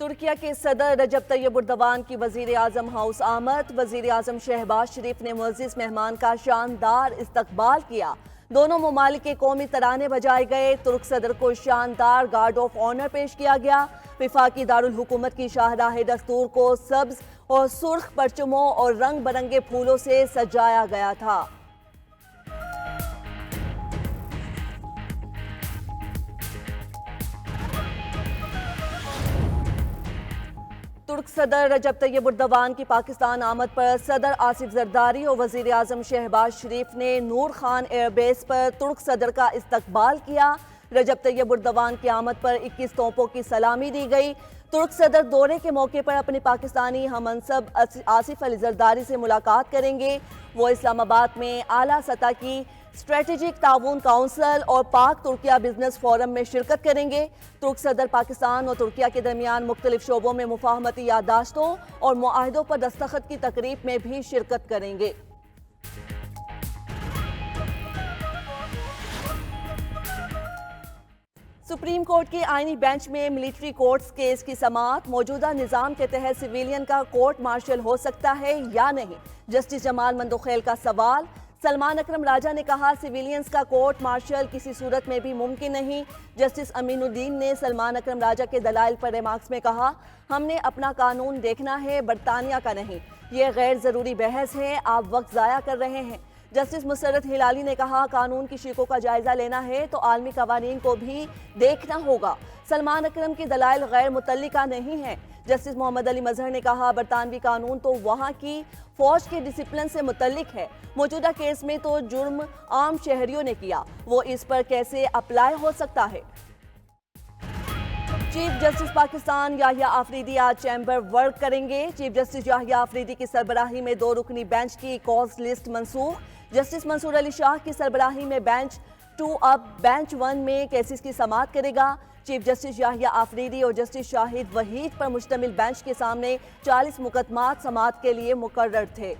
ترکیہ کے صدر رجب طیب اردوان کی وزیر اعظم ہاؤس آمد۔ وزیر اعظم شہباز شریف نے معزز مہمان کا شاندار استقبال کیا۔ دونوں ممالک کے قومی ترانے بجائے گئے۔ ترک صدر کو شاندار گارڈ آف آنر پیش کیا گیا۔ وفاقی دارالحکومت کی شاہراہ دستور کو سبز اور سرخ پرچموں اور رنگ برنگے پھولوں سے سجایا گیا تھا۔ ترک صدر رجب طیب اردوان کی پاکستان آمد پر صدر آصف زرداری اور وزیر اعظم شہباز شریف نے نور خان ایئر بیس پر ترک صدر کا استقبال کیا۔ رجب طیب اردوان کی آمد پر 21 توپوں کی سلامی دی گئی۔ ترک صدر دورے کے موقع پر اپنی پاکستانی ہم منصب آصف علی زرداری سے ملاقات کریں گے۔ وہ اسلام آباد میں اعلیٰ سطح کی اسٹریٹجک تعاون کونسل اور پاک ترکیہ بزنس فورم میں شرکت کریں گے۔ ترک صدر پاکستان اور ترکیہ کے درمیان مختلف شعبوں میں مفاہمتی یادداشتوں اور معاہدوں پر دستخط کی تقریب میں بھی شرکت کریں گے۔ سپریم کورٹ کی آئینی بینچ میں ملٹری کورٹس کیس کی سماعت۔ موجودہ نظام کے تحت سویلین کا کورٹ مارشل ہو سکتا ہے یا نہیں؟ جسٹس جمال مندوخیل کا سوال۔ سلمان اکرم راجہ نے کہا سویلینز کا کورٹ مارشل کسی صورت میں بھی ممکن نہیں۔ جسٹس امین الدین نے سلمان اکرم راجہ کے دلائل پر ریمارکس میں کہا ہم نے اپنا قانون دیکھنا ہے، برطانیہ کا نہیں۔ یہ غیر ضروری بحث ہے، آپ وقت ضائع کر رہے ہیں۔ جسٹس مسرت ہلالی نے کہا قانون کی شیکوں کا جائزہ لینا ہے تو عالمی قوانین کو بھی دیکھنا ہوگا۔ سلمان اکرم کی دلائل غیر متعلقہ نہیں ہیں۔ جسٹس محمد علی مظہر نے کہا برطانوی قانون تو وہاں کی فوج کے ڈسپلن سے متعلق ہے، موجودہ کیس میں تو جرم عام شہریوں نے کیا، وہ اس پر کیسے اپلائی ہو سکتا ہے؟ چیف جسٹس پاکستان یاحییٰ آفریدی آج چیمبر ورک کریں گے۔ چیف جسٹس یاحییٰ آفریدی کی سربراہی میں 2 رکنی بینچ کی کاز لسٹ منسوخ۔ جسٹس منصور علی شاہ کی سربراہی میں بینچ 2 اب بینچ 1 میں کیسز کی سماعت کرے گا۔ چیف جسٹس یاحییٰ آفریدی اور جسٹس شاہد وحید پر مشتمل بینچ کے سامنے 40 مقدمات سماعت کے لیے مقرر تھے۔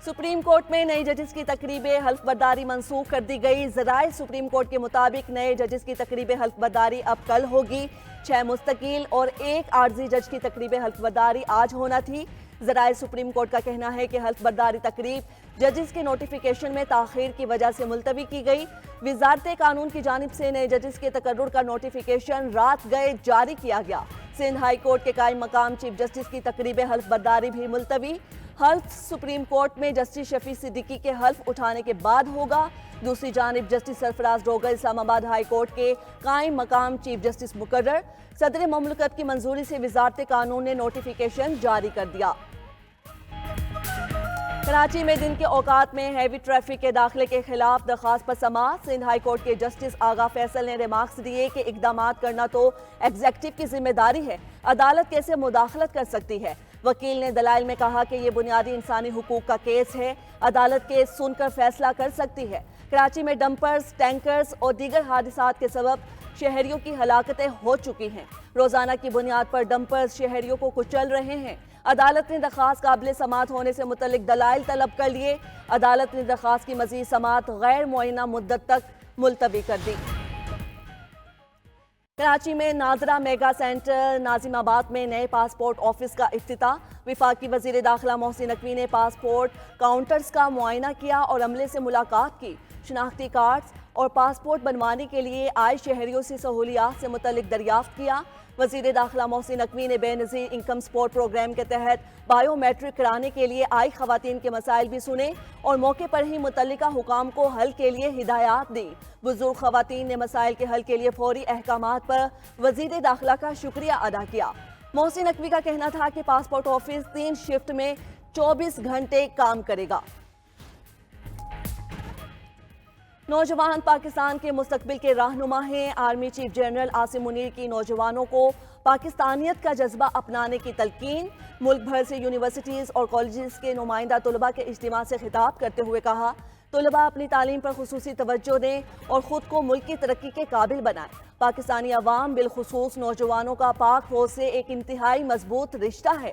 سپریم کورٹ میں نئے ججز کی تقریب حلف برداری منسوخ کر دی گئی۔ ذرائع سپریم کورٹ کے مطابق نئے ججز کی تقریب حلف برداری اب کل ہوگی۔ 6 مستقل اور 1 عارضی جج کی تقریب حلف برداری آج ہونا تھی۔ ذرائع سپریم کورٹ کا کہنا ہے کہ حلف برداری تقریب ججز کے نوٹیفیکیشن میں تاخیر کی وجہ سے ملتوی کی گئی۔ وزارت قانون کی جانب سے نئے ججز کے تقرر کا نوٹیفیکیشن رات گئے جاری کیا گیا۔ سندھ ہائی کورٹ کے قائم مقام چیف جسٹس کی تقریب حلف برداری بھی ملتوی۔ حلف سپریم کورٹ میں جسٹس شفیع صدیقی کے حلف اٹھانے کے بعد ہوگا۔ دوسری جانب جسٹس سرفراز ڈوگر اسلام آباد ہائی کورٹ کے قائم مقام چیف جسٹس مقرر۔ صدر مملکت کی منظوری سے وزارت قانون نے نوٹیفیکیشن جاری کر دیا۔ کراچی میں دن کے اوقات میں ہیوی ٹریفک کے داخلے کے خلاف درخواست پر سماعت۔ سندھ ہائی کورٹ کے جسٹس آغا فیصل نے ریمارکس دیے کہ اقدامات کرنا تو ایگزیکٹو کی ذمہ داری ہے، عدالت کیسے مداخلت کر سکتی ہے؟ وکیل نے دلائل میں کہا کہ یہ بنیادی انسانی حقوق کا کیس ہے، عدالت کیس سن کر فیصلہ کر سکتی ہے۔ کراچی میں ڈمپرز، ٹینکرز اور دیگر حادثات کے سبب شہریوں کی ہلاکتیں ہو چکی ہیں۔ روزانہ کی بنیاد پر ڈمپرز شہریوں کو کچل رہے ہیں۔ عدالت نے درخواست قابل سماعت ہونے سے متعلق دلائل طلب کر لیے۔ عدالت نے درخواست کی مزید سماعت غیر معینہ مدت تک ملتوی کر دی۔ کراچی میں ناظرہ میگا سینٹر ناظم آباد میں نئے پاسپورٹ آفس کا افتتاح۔ وفاقی وزیر داخلہ محسن نقوی نے پاسپورٹ کاؤنٹرز کا معائنہ کیا اور عملے سے ملاقات کی۔ شناختی کارڈز اور پاسپورٹ بنوانے کے لیے آئے شہریوں سے سہولیات سے متعلق دریافت کیا۔ وزیر داخلہ محسن نقوی نے بے نظیر انکم سپورٹ پروگرام کے تحت بائیو میٹرک کرانے کے لیے آئی خواتین کے مسائل بھی سنے اور موقع پر ہی متعلقہ حکام کو حل کے لیے ہدایات دی۔ بزرگ خواتین نے مسائل کے حل کے لیے فوری احکامات پر وزیر داخلہ کا شکریہ ادا کیا۔ محسن نقوی کا کہنا تھا کہ پاسپورٹ آفس 3 شفٹ میں 24 گھنٹے کام کرے گا۔ نوجوان پاکستان کے مستقبل کے رہنما ہیں۔ Army chief general Asim Munir کی نوجوانوں کو پاکستانیت کا جذبہ اپنانے کی تلقین۔ ملک بھر سے یونیورسٹیز اور کالجز کے نمائندہ طلباء کے اجتماع سے خطاب کرتے ہوئے کہا طلباء اپنی تعلیم پر خصوصی توجہ دیں اور خود کو ملک کی ترقی کے قابل بنائیں۔ پاکستانی عوام بالخصوص نوجوانوں کا پاک فوج سے ایک انتہائی مضبوط رشتہ ہے۔